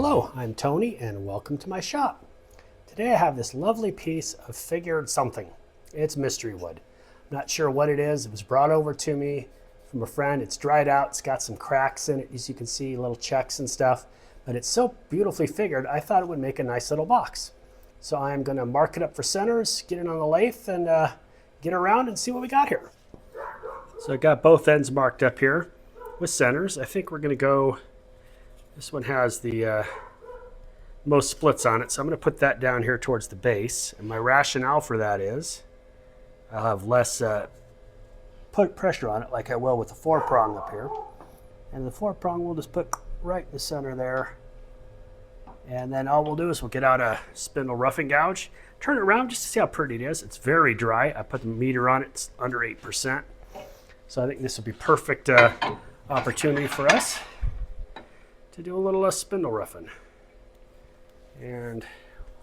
Hello, I'm Tony and welcome to my shop. Today I have this lovely piece of figured something. It's mystery wood. I'm not sure what it is. It was brought over to me from a friend. It's dried out. It's got some cracks in it, as you can see, little checks and stuff. But it's so beautifully figured, I thought it would make a nice little box. So I'm going to mark it up for centers, get it on the lathe, and get around and see what we got here. So I got both ends marked up here with centers. I think we're going to go, this one has the most splits on it, so I'm going to put that down here towards the base. And my rationale for that is I'll have less put pressure on it like I will with the 4-prong up here. And the 4-prong we'll just put right in the center there. And then all we'll do is we'll get out a spindle roughing gouge, turn it around just to see how pretty it is. It's very dry. I put the meter on it, it's under 8%. So I think this will be perfect opportunity for us to do a little spindle roughing. And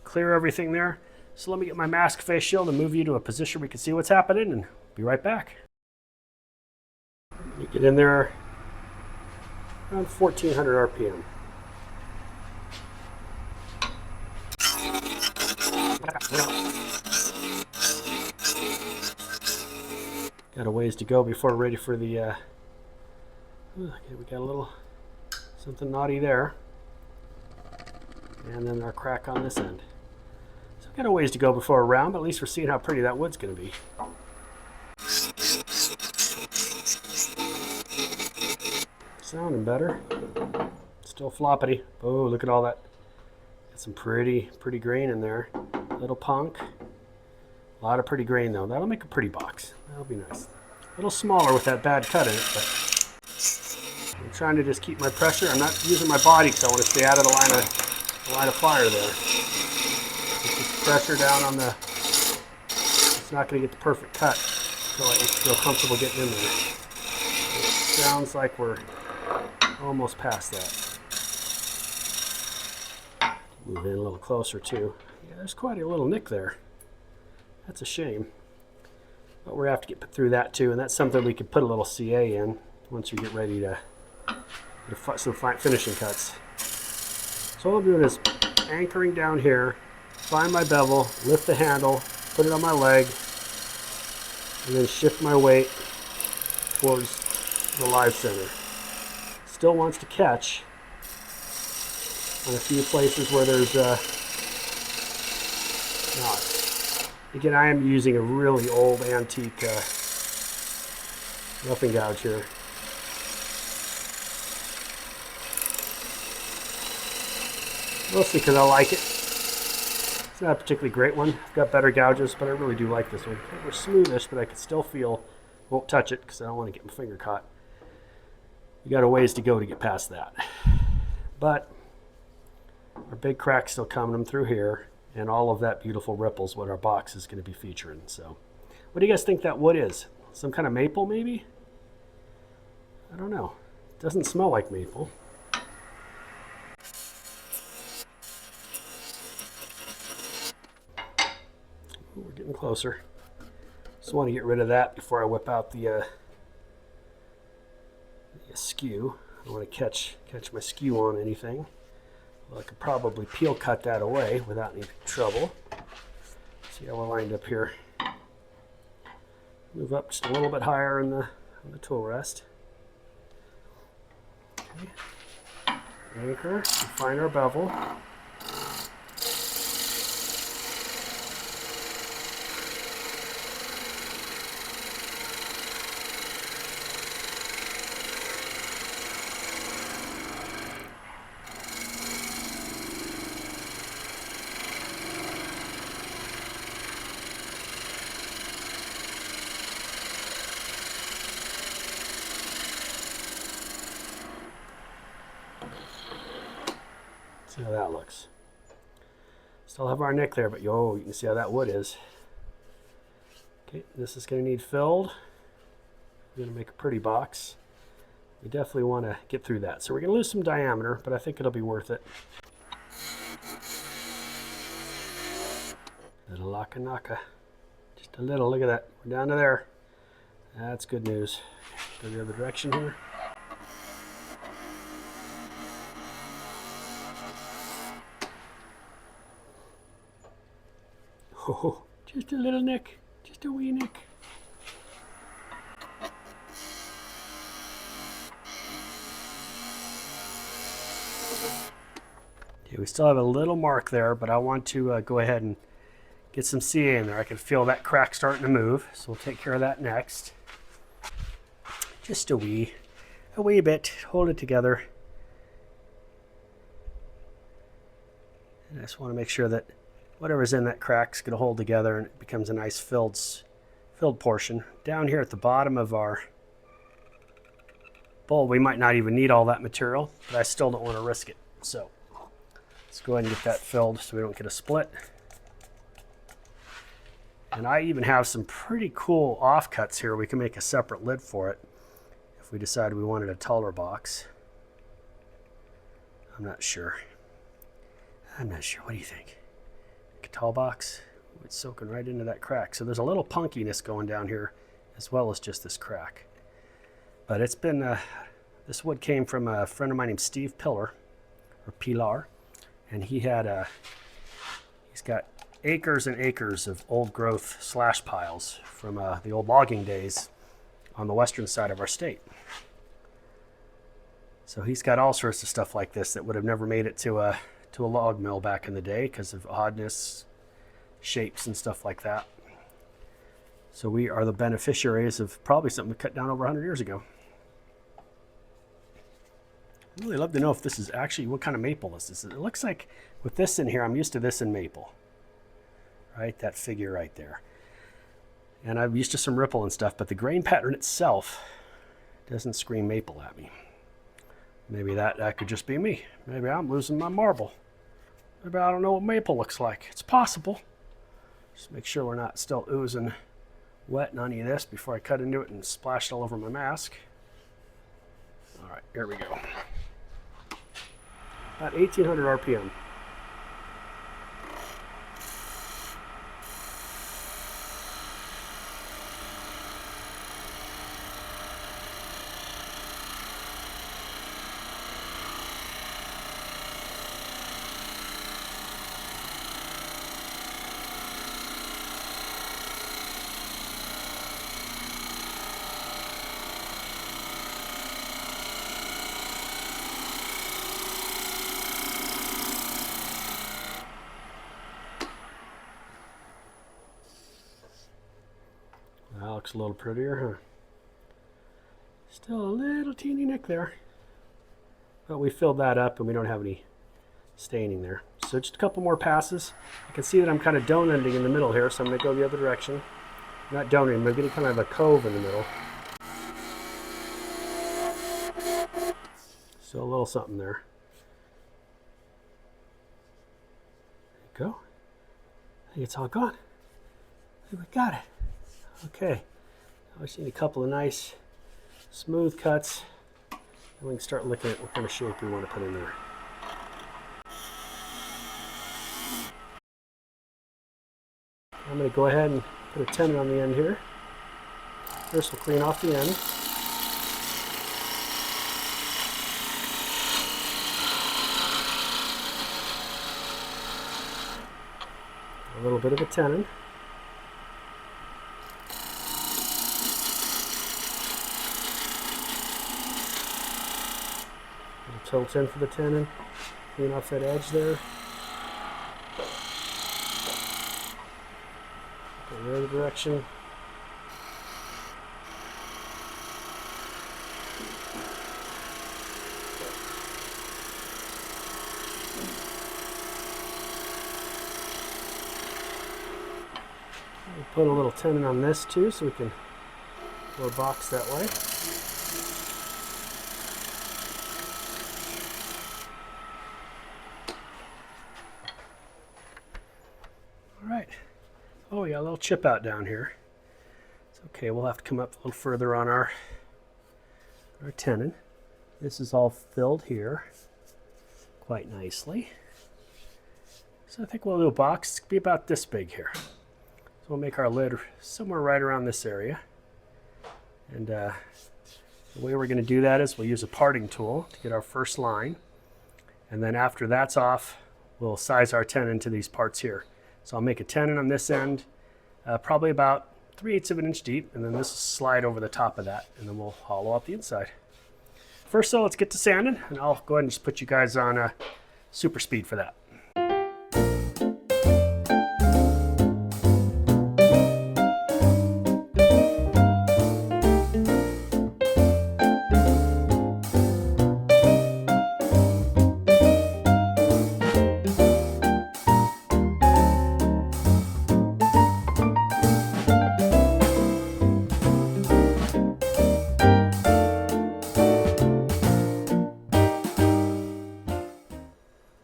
clear everything there. So let me get my mask face shield and move you to a position where we can see what's happening, and be right back. You get in there around 1400 RPM. Got a ways to go before we're ready for the okay, we got a little something naughty there, and then our crack on this end. So we've got a ways to go before we're round, but at least we're seeing how pretty that wood's going to be. Sounding better. Still floppity. Oh, look at all that. Got some pretty grain in there. Little punk. A lot of pretty grain though. That'll make a pretty box. That'll be nice. A little smaller with that bad cut in it, but I'm trying to just keep my pressure. I'm not using my body because I want to stay out of the line of fire there. Just pressure down on the. It's not going to get the perfect cut until I feel comfortable getting in there. It sounds like we're almost past that. Move in a little closer too. Yeah, there's quite a little nick there. That's a shame. But we're going to have to get through that too, and that's something we could put a little CA in once we get ready to get some finishing cuts. So all I'm doing is anchoring down here, find my bevel, lift the handle, put it on my leg, and then shift my weight towards the live center. Still wants to catch on a few places where there's knots. Again, I am using a really old antique roughing gouge here. Mostly because I like it. It's not a particularly great one. I've got better gouges, but I really do like this one. It's smoothish, but I can still feel, won't touch it because I don't want to get my finger caught. You got a ways to go to get past that. But our big crack's still coming through here, and all of that beautiful ripples what our box is going to be featuring. So what do you guys think that wood is? Some kind of maple maybe? I don't know. It doesn't smell like maple. Ooh, we're getting closer. Just want to get rid of that before I whip out the skew. I don't want to catch my skew on anything. Well, I could probably peel cut that away without any trouble. See how we're lined up here. Move up just a little bit higher on the tool rest. Okay. Anchor and find our bevel. See how that looks. Still have our nick there, but you can see how that wood is. Okay, this is going to need filled. We're going to make a pretty box. We definitely want to get through that. So we're going to lose some diameter, but I think it'll be worth it. Little laka-naka. Just a little, look at that. We're down to there. That's good news. Go the other direction here. Oh, just a little nick, just a wee nick. Okay, we still have a little mark there, but I want to go ahead and get some CA in there. I can feel that crack starting to move, so we'll take care of that next. Just a wee bit, hold it together. And I just want to make sure that whatever's in that crack's going to hold together and it becomes a nice filled portion. Down here at the bottom of our bowl, we might not even need all that material, but I still don't want to risk it. So let's go ahead and get that filled so we don't get a split. And I even have some pretty cool offcuts here. We can make a separate lid for it if we decided we wanted a taller box. I'm not sure. What do you think? Like a tall box? It's soaking right into that crack. So there's a little punkiness going down here as well as just this crack. But it's been, this wood came from a friend of mine named Steve Pilar, and he's got acres and acres of old growth slash piles from the old logging days on the western side of our state. So he's got all sorts of stuff like this that would have never made it to a log mill back in the day because of oddness, shapes, and stuff like that. So we are the beneficiaries of probably something we cut down over 100 years ago. I'd really love to know if this is actually what kind of maple this is. It looks like with this in here, I'm used to this in maple. Right, that figure right there. And I'm used to some ripple and stuff, but the grain pattern itself doesn't scream maple at me. Maybe that could just be me. Maybe I'm losing my marble. Maybe I don't know what maple looks like. It's possible. Just make sure we're not still oozing wet in any of this before I cut into it and splash it all over my mask. All right, here we go. About 1800 RPM. That looks a little prettier, huh? Still a little teeny nick there. But we filled that up and we don't have any staining there. So just a couple more passes. I can see that I'm kind of donuting in the middle here, so I'm going to go the other direction. Not donuting, but getting kind of a cove in the middle. So a little something there. There you go. I think it's all gone. I think we got it. Okay, I just need a couple of nice smooth cuts, and we can start looking at what kind of shape we want to put in there. I'm going to go ahead and put a tenon on the end here. First we'll clean off the end. A little bit of a tenon. Tilt in for the tenon, clean off that edge there. Go the other direction. We'll put a little tenon on this too so we can go a box that way. Oh, we got a little chip out down here. It's okay, we'll have to come up a little further on our tenon. This is all filled here quite nicely. So I think we'll do a box. It's going to be about this big here. So we'll make our lid somewhere right around this area. And the way we're going to do that is we'll use a parting tool to get our first line. And then after that's off, we'll size our tenon to these parts here. So I'll make a tenon on this end, probably about 3/8 of an inch deep, and then this will slide over the top of that, and then we'll hollow out the inside. First though, let's get to sanding, and I'll go ahead and just put you guys on super speed for that.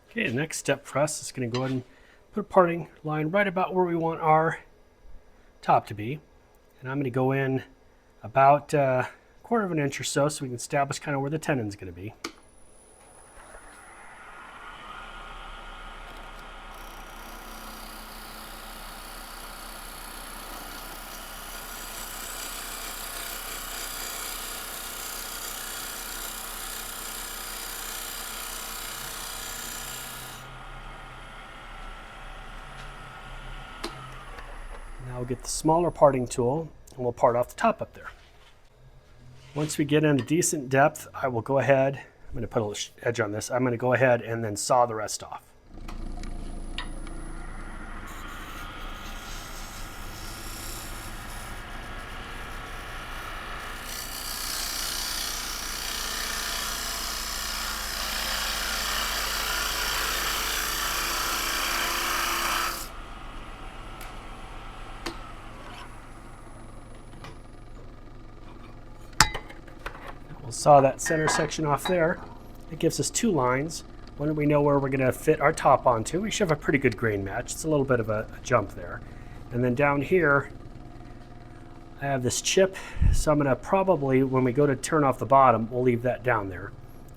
Okay, the next step for us is going to go ahead and put a parting line right about where we want our top to be. And I'm going to go in about a 1/4 of an inch or so we can establish kind of where the tenon's going to be. Now we'll get the smaller parting tool and we'll part off the top up there. Once we get in a decent depth, I will go ahead, I'm going to put a little edge on this, I'm going to go ahead and then saw the rest off. We'll saw that center section off there. It gives us 2 lines. When we know where we're going to fit our top onto, we should have a pretty good grain match. It's a little bit of a jump there. And then down here, I have this chip, so I'm going to probably, when we go to turn off the bottom, we'll leave that down there.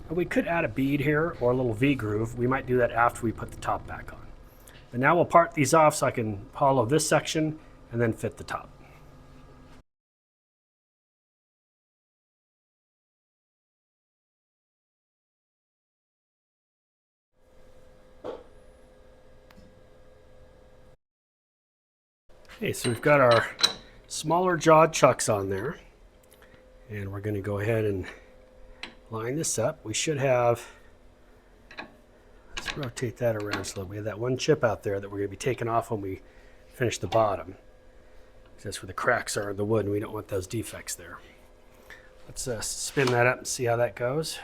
And we could add a bead here or a little V-groove. We might do that after we put the top back on. But now we'll part these off so I can hollow this section and then fit the top. Okay, so we've got our smaller jawed chucks on there, and we're going to go ahead and line this up. We should have, let's rotate that around so we have that one chip out there that we're going to be taking off when we finish the bottom. That's where the cracks are in the wood, and we don't want those defects there. Let's spin that up and see how that goes.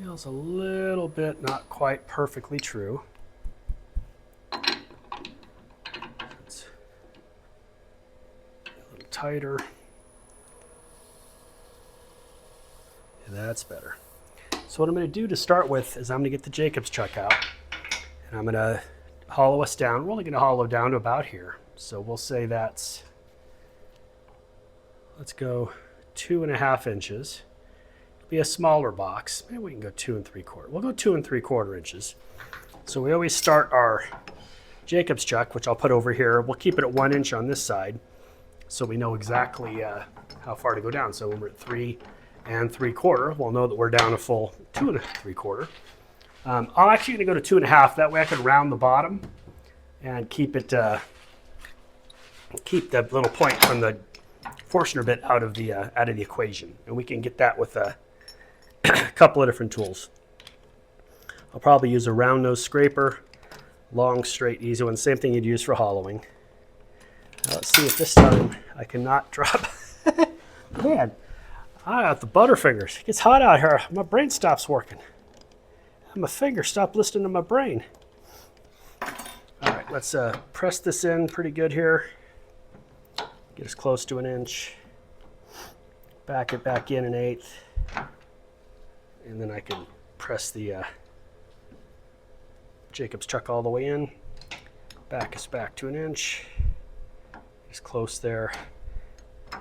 Feels a little bit not quite perfectly true. It's a little tighter. Yeah, that's better. So what I'm going to do to start with is I'm going to get the Jacob's chuck out, and I'm going to hollow us down. We're only going to hollow down to about here. So we'll say that's, let's go 2.5 inches. Be a smaller box. Maybe we can go 2 3/4. We'll go 2 3/4 inches. So we always start our Jacob's chuck, which I'll put over here. We'll keep it at 1 inch on this side, so we know exactly how far to go down. So when we're at 3 3/4, we'll know that we're down a full 2 3/4. I'm actually going to go to 2.5. That way I can round the bottom and keep it, keep the little point from the Forstner bit out of the equation, and we can get that with a couple of different tools. I'll probably use a round nose scraper, long, straight, easy one. Same thing you'd use for hollowing. Let's see if this time I cannot drop. Man, I got the butterfingers. It gets hot out here. My brain stops working. My fingers stop listening to my brain. All right, let's press this in pretty good here. Get as close to 1 inch. Back it back in 1/8. And then I can press the Jacob's chuck all the way in. Back us back to 1 inch. Just close there.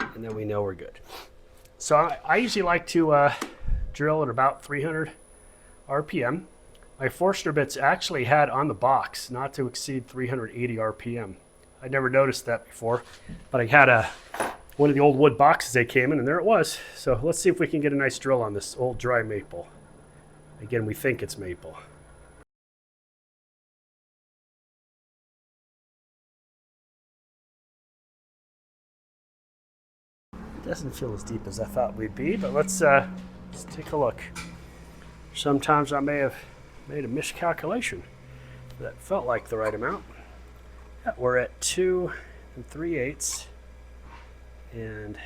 And then we know we're good. So I usually like to drill at about 300 RPM. My Forstner bits actually had on the box not to exceed 380 RPM. I'd never noticed that before, but I had a one of the old wood boxes they came in, and there it was. So let's see if we can get a nice drill on this old dry maple. Again, we think it's maple. It doesn't feel as deep as I thought we'd be, but let's take a look. Sometimes I may have made a miscalculation. That felt like the right amount. Yeah, we're at 2 3/8, and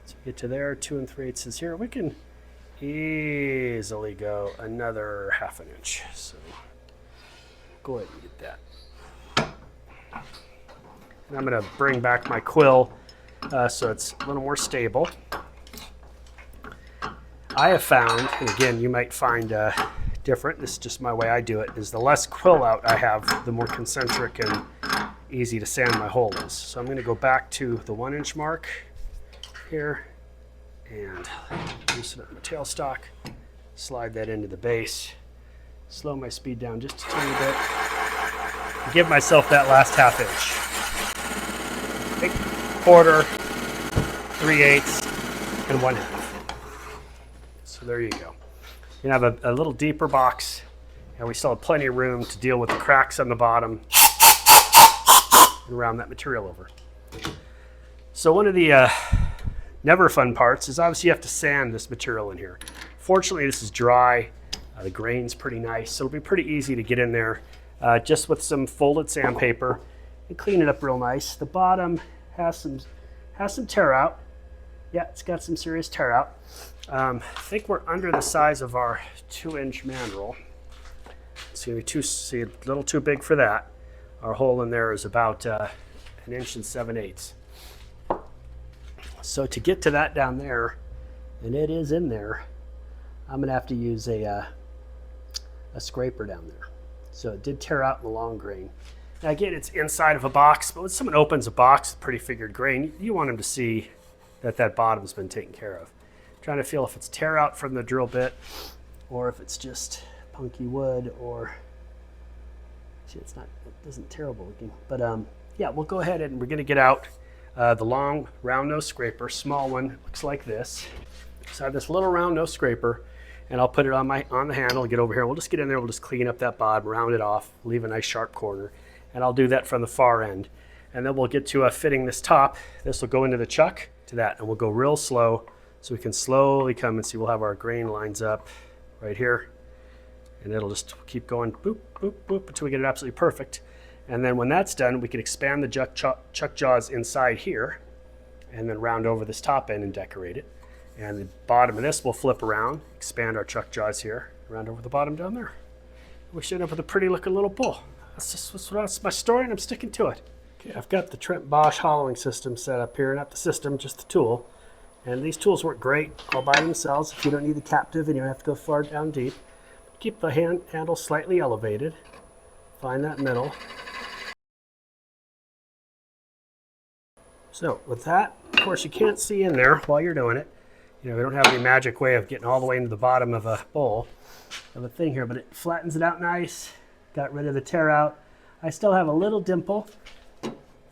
to get to there, 2 3/8 is here. We can easily go another 1/2 inch. So go ahead and get that. And I'm going to bring back my quill so it's a little more stable. I have found, and again, you might find different, this is just my way I do it, is the less quill out I have, the more concentric and easy to sand my hole is. So I'm going to go back to the 1 inch mark here and loosen up my tailstock, slide that into the base, slow my speed down just a tiny bit, and give myself that last 1/2 inch. Take 1/4, 3/8, and 1/2. So there you go. You can have a little deeper box, and we still have plenty of room to deal with the cracks on the bottom and round that material over. So one of the never fun parts is obviously you have to sand this material in here. Fortunately, this is dry. The grain's pretty nice, so it'll be pretty easy to get in there just with some folded sandpaper and clean it up real nice. The bottom has some tear out. Yeah, it's got some serious tear out. I think we're under the size of our 2 inch mandrel. It's going to be a little too big for that. Our hole in there is about 1 inch 7/8. So to get to that down there, and it is in there, I'm going to have to use a scraper down there. So it did tear out in the long grain. Now again, it's inside of a box, but when someone opens a box with pretty figured grain, you want them to see that bottom's been taken care of. Trying to feel if it's tear out from the drill bit or if it's just punky wood, or see, it isn't terrible looking, but yeah, we'll go ahead and we're going to get out the long round nose scraper. Small one looks like this. So I have this little round nose scraper, and I'll put it on the handle and get over here. We'll just get in there, we'll just clean up that bottom, round it off, leave a nice sharp corner, and I'll do that from the far end. And then we'll get to fitting this top. This will go into the chuck to that, and we'll go real slow so we can slowly come and see. We'll have our grain lines up right here, and it'll just keep going boop, boop, boop until we get it absolutely perfect. And then when that's done, we can expand the chuck jaws inside here and then round over this top end and decorate it. And the bottom of this will flip around, expand our chuck jaws here, round over the bottom down there. We should end up with a pretty looking little bull. That's my story, and I'm sticking to it. Okay, I've got the Trent Bosch hollowing system set up here, not the system, just the tool. And these tools work great all by themselves if you don't need the captive and you don't have to go far down deep. Keep the handle slightly elevated. Find that middle. So with that, of course, you can't see in there while you're doing it. You know, we don't have any magic way of getting all the way into the bottom of a bowl of a thing here, but it flattens it out nice. Got rid of the tear out. I still have a little dimple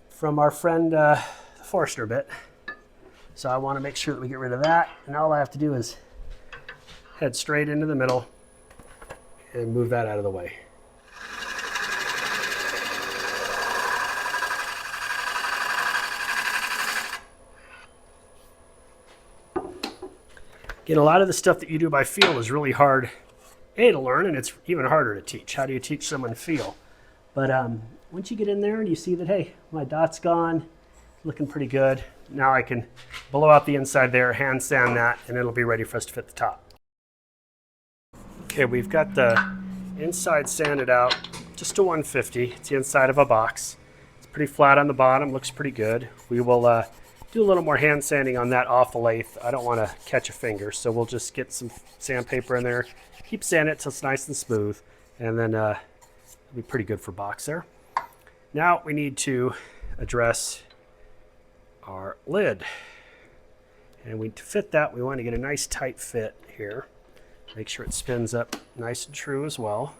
from our friend the Forstner bit. So I want to make sure that we get rid of that. And all I have to do is head straight into the middle and move that out of the way. Again, a lot of the stuff that you do by feel is really hard, to learn, and it's even harder to teach. How do you teach someone feel? But once you get in there and you see that, hey, my dot's gone, looking pretty good. Now I can blow out the inside there, hand sand that, and it'll be ready for us to fit the top. Okay, we've got the inside sanded out just to 150. It's the inside of a box. It's pretty flat on the bottom, looks pretty good. We will do a little more hand sanding on that off the lathe. I don't want to catch a finger, so we'll just get some sandpaper in there, keep sanding it till it's nice and smooth, and then it'll be pretty good for box there. Now we need to address our lid, and to fit that, we want to get a nice tight fit here. Make sure it spins up nice and true as well,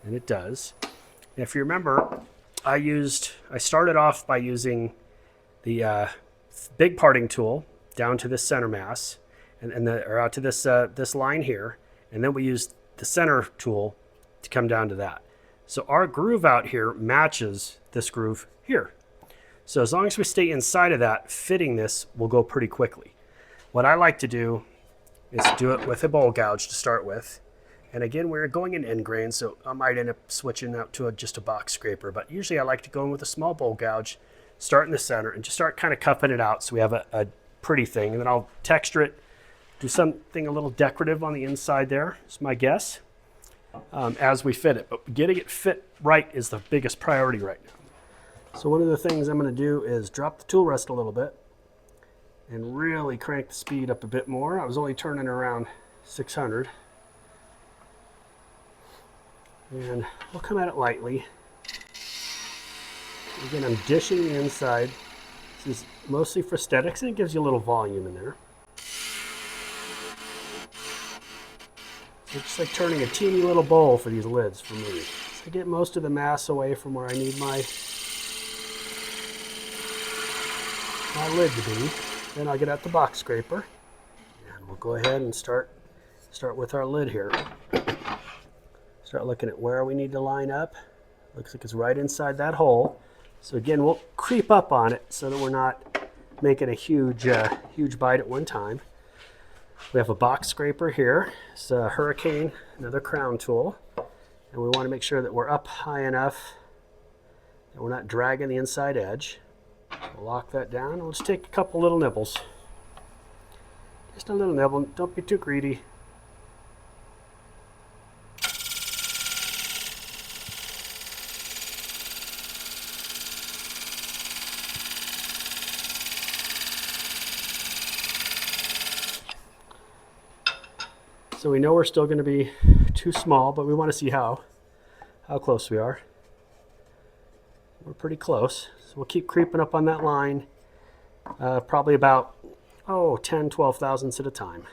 and it does. And if you remember, I started off by using the big parting tool down to this center mass, or out to this line here, and then we used the center tool to come down to that. So our groove out here matches this groove here. So as long as we stay inside of that, fitting this will go pretty quickly. What I like to do is do it with a bowl gouge to start with. And again, we're going in end grain, so I might end up switching out to just a box scraper. But usually I like to go in with a small bowl gouge, start in the center, and just start kind of cupping it out so we have a pretty thing. And then I'll texture it, do something a little decorative on the inside there, is my guess, as we fit it. But getting it fit right is the biggest priority right now. So one of the things I'm going to do is drop the tool rest a little bit and really crank the speed up a bit more. I was only turning around 600. And we'll come at it lightly. Again, I'm dishing the inside. This is mostly for aesthetics, and it gives you a little volume in there. It's just like turning a teeny little bowl for these lids for me. So I get most of the mass away from where I need my lid to be. Then I'll get out the box scraper, and we'll go ahead and start with our lid here. Start looking at where we need to line up. Looks like it's right inside that hole. So again, we'll creep up on it so that we're not making a huge bite at one time. We have a box scraper here. It's a Hurricane, another crown tool. And we want to make sure that we're up high enough that we're not dragging the inside edge. We'll lock that down, and we'll just take a couple little nibbles. Just a little nibble, don't be too greedy. So we know we're still going to be too small, but we want to see how close we are. We're pretty close. So we'll keep creeping up on that line, probably about 10, 12 thousandths at a time.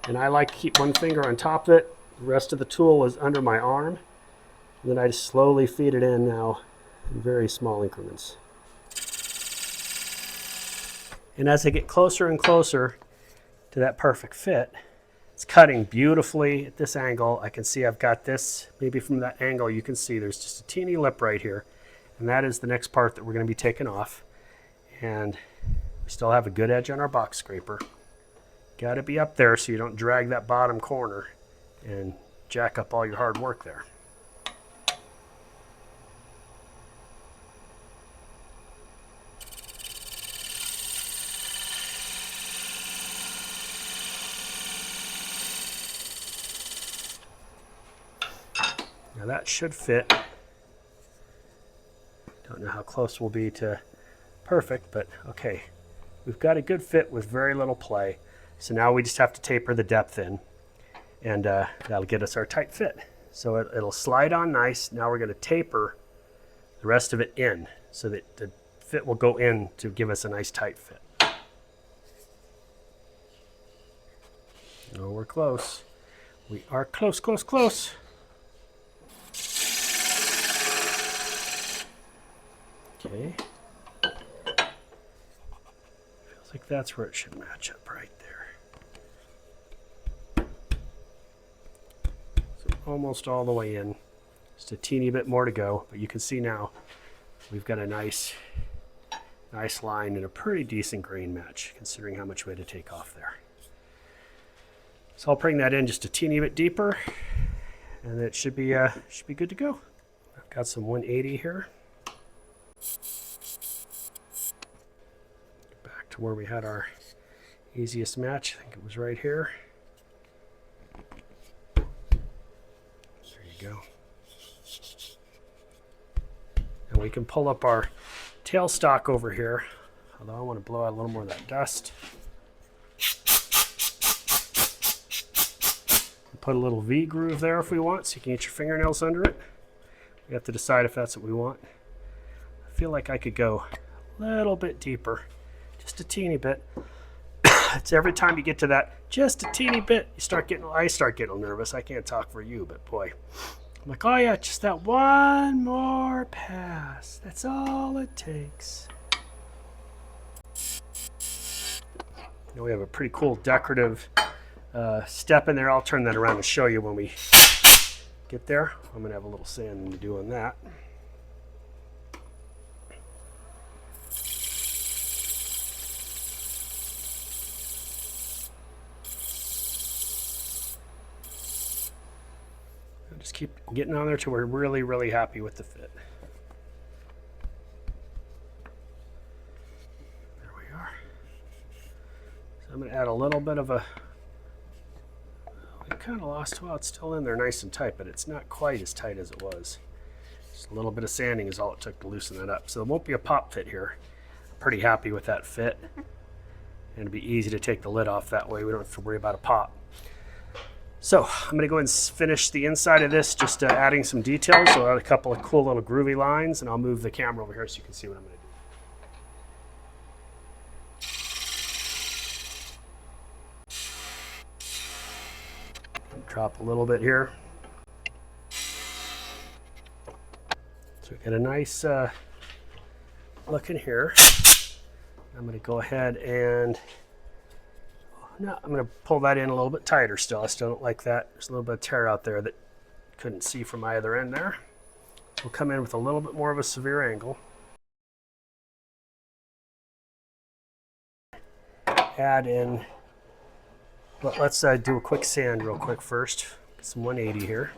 And I like to keep one finger on top of it. The rest of the tool is under my arm. And then I just slowly feed it in now in very small increments. And as I get closer and closer to that perfect fit, it's cutting beautifully at this angle. I can see I've got this, maybe from that angle you can see there's just a teeny lip right here. And that is the next part that we're going to be taking off. And we still have a good edge on our box scraper. Got to be up there so you don't drag that bottom corner and jack up all your hard work there. Now that should fit. Don't know how close we'll be to perfect, but okay. We've got a good fit with very little play. So now we just have to taper the depth in, and that'll get us our tight fit. So it'll slide on nice. Now we're going to taper the rest of it in so that the fit will go in to give us a nice tight fit. Oh, we're close. We are close, close, close. Okay. Feels like that's where it should match up right there. So almost all the way in. Just a teeny bit more to go, but you can see now we've got a nice line and a pretty decent grain match considering how much we had to take off there. So I'll bring that in just a teeny bit deeper, and it should be good to go. I've got some 180 here. Back to where we had our easiest match. I think it was right here. There you go. And we can pull up our tailstock over here, although I want to blow out a little more of that dust. Put a little V groove there if we want, so you can get your fingernails under it. We have to decide if that's what we want. I feel like I could go a little bit deeper, just a teeny bit. It's every time you get to that, just a teeny bit, I start getting nervous. I can't talk for you, but boy, I'm like, oh yeah, just that one more pass. That's all it takes. Now we have a pretty cool decorative step in there. I'll turn that around and show you when we get there. I'm gonna have a little sand to do on that. I'll just keep getting on there till we're really, really happy with the fit. There we are. So I'm gonna add a little bit of a, I kind of lost, well, it's still in there nice and tight, but it's not quite as tight as it was. Just a little bit of sanding is all it took to loosen that up. So there won't be a pop fit here. I'm pretty happy with that fit. And it'll be easy to take the lid off that way. We don't have to worry about a pop. So I'm gonna go ahead and finish the inside of this, just adding some details. So I'll add a couple of cool little groovy lines, and I'll move the camera over here so you can see what I'm gonna do. Drop a little bit here. So we got a nice look in here. I'm going to go ahead and I'm going to pull that in a little bit tighter still. I still don't like that. There's a little bit of tear out there that couldn't see from either end there. We'll come in with a little bit more of a severe angle. Add in, but let's do a quick sand real quick first. Get some 180 here.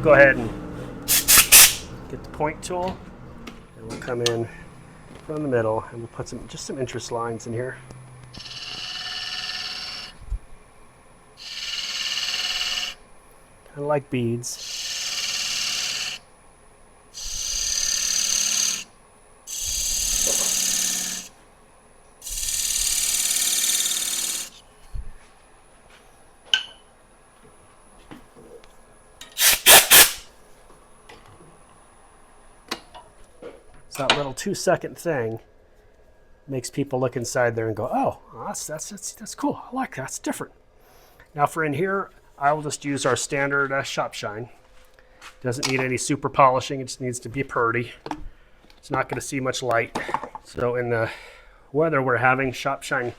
Go ahead and get the point tool, and we'll come in from the middle, and we'll put just some interest lines in here. Kind of like beads. So that little 2-second thing makes people look inside there and go, oh, that's cool. I like that. That's different. Now for in here, I will just use our standard shop shine. Doesn't need any super polishing. It just needs to be pretty. It's not going to see much light. So in the weather we're having, shop shine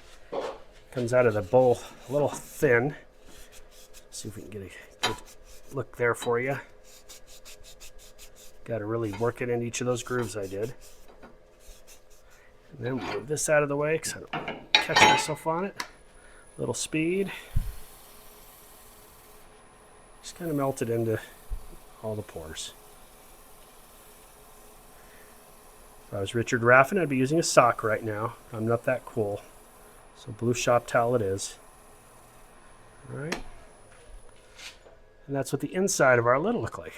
comes out of the bowl a little thin. See if we can get a good look there for you. Got to really work it into each of those grooves I did. And then move this out of the way because I don't catch myself on it. A little speed. Just kind of melt it into all the pores. If I was Richard Raffin, I'd be using a sock right now. I'm not that cool. So blue shop towel it is. All right. And that's what the inside of our lid will look like.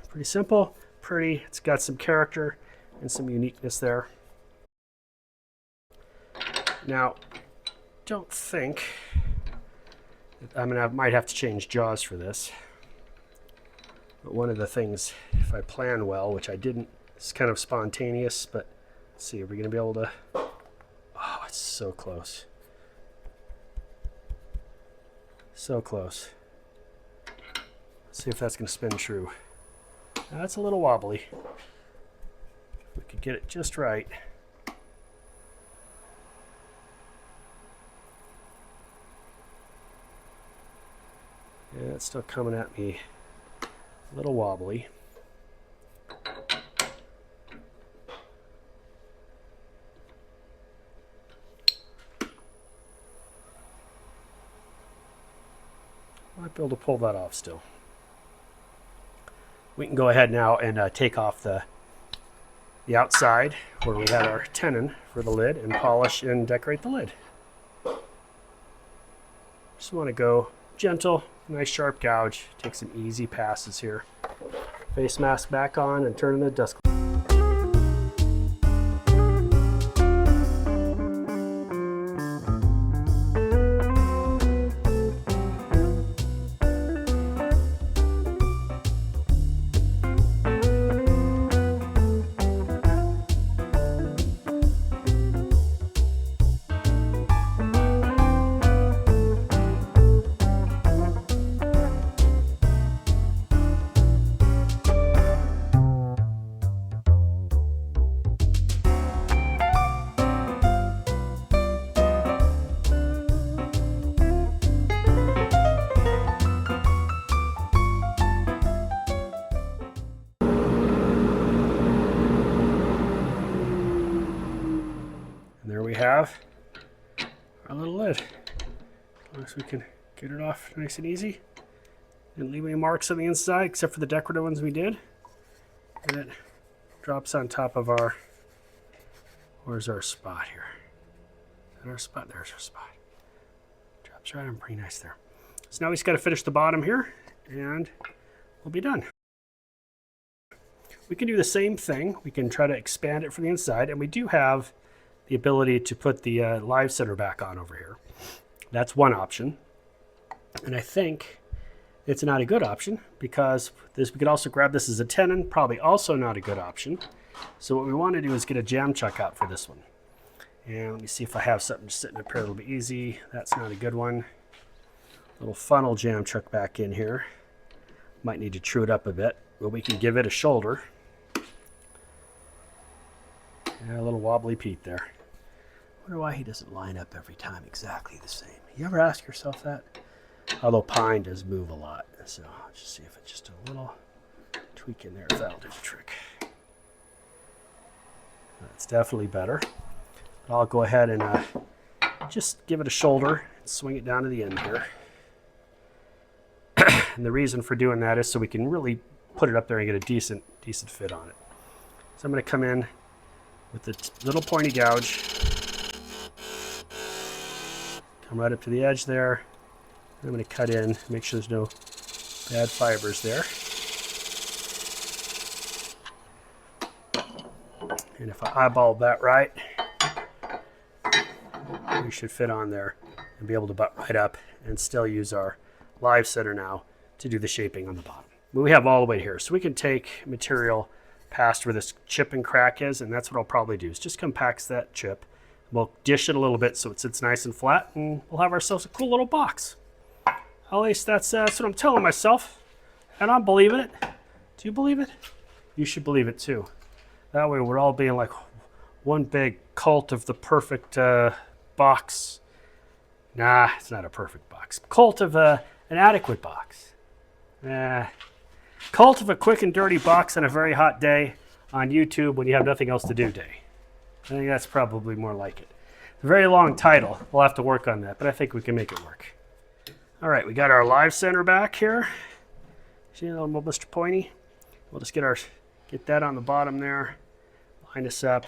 Pretty simple. Pretty. It's got some character and some uniqueness there. Now, don't think that I might have to change jaws for this. But one of the things, if I plan well, which I didn't, it's kind of spontaneous, but let's see, are we going to be able to? Oh, it's so close. So close. Let's see if that's going to spin true. That's a little wobbly. If we could get it just right. Yeah, it's still coming at me a little wobbly. Might be able to pull that off still. We can go ahead now and take off the outside where we had our tenon for the lid and polish and decorate the lid. Just want to go gentle, nice sharp gouge, take some easy passes here. Face mask back on and turn the dust. have our little lid. As long as we can get it off nice and easy. Didn't leave any marks on the inside except for the decorative ones we did. And it drops on top of our, where's our spot here? Is that our spot? There's our spot. Drops right on pretty nice there. So now we just got to finish the bottom here and we'll be done. We can do the same thing. We can try to expand it from the inside, and we do have the ability to put the live center back on over here. That's one option. And I think it's not a good option because we could also grab this as a tenon, probably also not a good option. So what we want to do is get a jam chuck out for this one. And let me see if I have something sitting up here that'll be easy. That's not a good one. Little funnel jam chuck back in here. Might need to true it up a bit, but we can give it a shoulder. Yeah, a little wobbly Pete there. Wonder why he doesn't line up every time exactly the same. You ever ask yourself that? Although pine does move a lot, so I'll just see if it's just a little tweak in there, if that'll do the trick. That's definitely better. I'll go ahead and just give it a shoulder and swing it down to the end here. And the reason for doing that is so we can really put it up there and get a decent fit on it. So I'm going to come in with the little pointy gouge, come right up to the edge there. I'm going to cut in, make sure there's no bad fibers there. And if I eyeball that right, we should fit on there and be able to butt right up and still use our live center now to do the shaping on the bottom. But we have all the way here, so we can take material past where this chip and crack is, and that's what I'll probably do, is just compacts that chip. We'll dish it a little bit so it sits nice and flat, and we'll have ourselves a cool little box. At least that's what I'm telling myself, and I'm believing it. Do you believe it? You should believe it too. That way we're all being like one big cult of the perfect box. Nah, it's not a perfect box. Cult of an adequate box. Cult of a quick and dirty box on a very hot day on YouTube when you have nothing else to do day. I think that's probably more like it. A very long title. We'll have to work on that, but I think we can make it work. All right, we got our live center back here. See a little Mr. Pointy? We'll just get that on the bottom there. Line us up.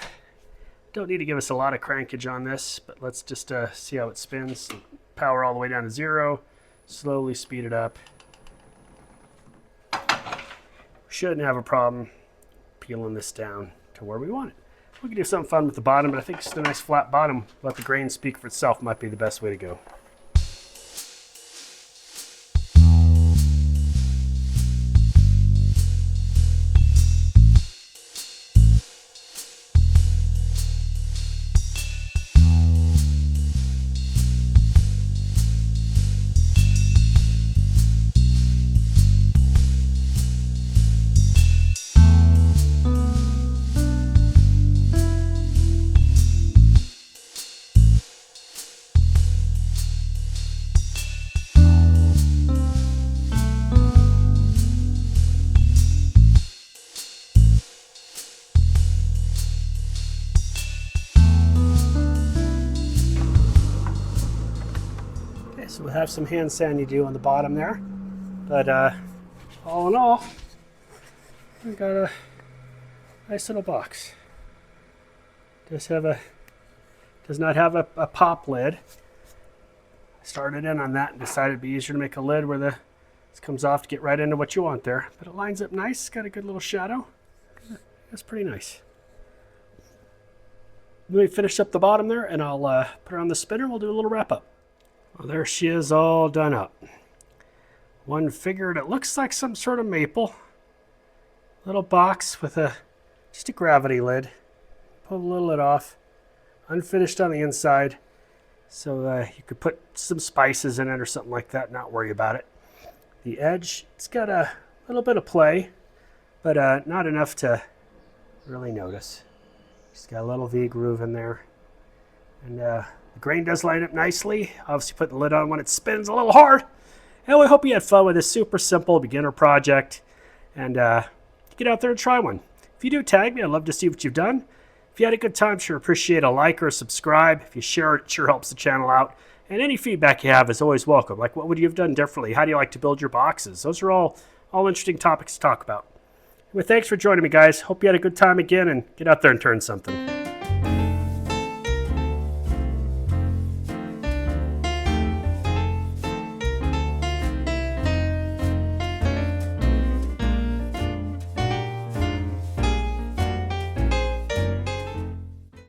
Don't need to give us a lot of crankage on this, but let's just see how it spins. Power all the way down to 0. Slowly speed it up. Shouldn't have a problem peeling this down to where we want it. We can do something fun with the bottom, but I think just a nice flat bottom, let the grain speak for itself, might be the best way to go. So we'll have some hand sanding to do on the bottom there, but all in all, we got a nice little box. Does not have a pop lid. I started in on that and decided it'd be easier to make a lid where this comes off to get right into what you want there. But it lines up nice. It's got a good little shadow. That's pretty nice. Let me finish up the bottom there, and I'll put her on the spinner. We'll do a little wrap up. Well, there she is, all done up. One figure that looks like some sort of maple. Little box with just a gravity lid. Pull the little lid off. Unfinished on the inside. So you could put some spices in it or something like that, not worry about it. The edge, it's got a little bit of play, but not enough to really notice. Just got a little V groove in there. And the grain does line up nicely. Obviously put the lid on when it spins a little hard. And we hope you had fun with this super simple beginner project. And get out there and try one. If you do, tag me. I'd love to see what you've done. If you had a good time, sure appreciate a like or a subscribe. If you share it, it sure helps the channel out. And any feedback you have is always welcome. Like, what would you have done differently? How do you like to build your boxes? Those are all interesting topics to talk about. Well, thanks for joining me, guys. Hope you had a good time again, and get out there and turn something.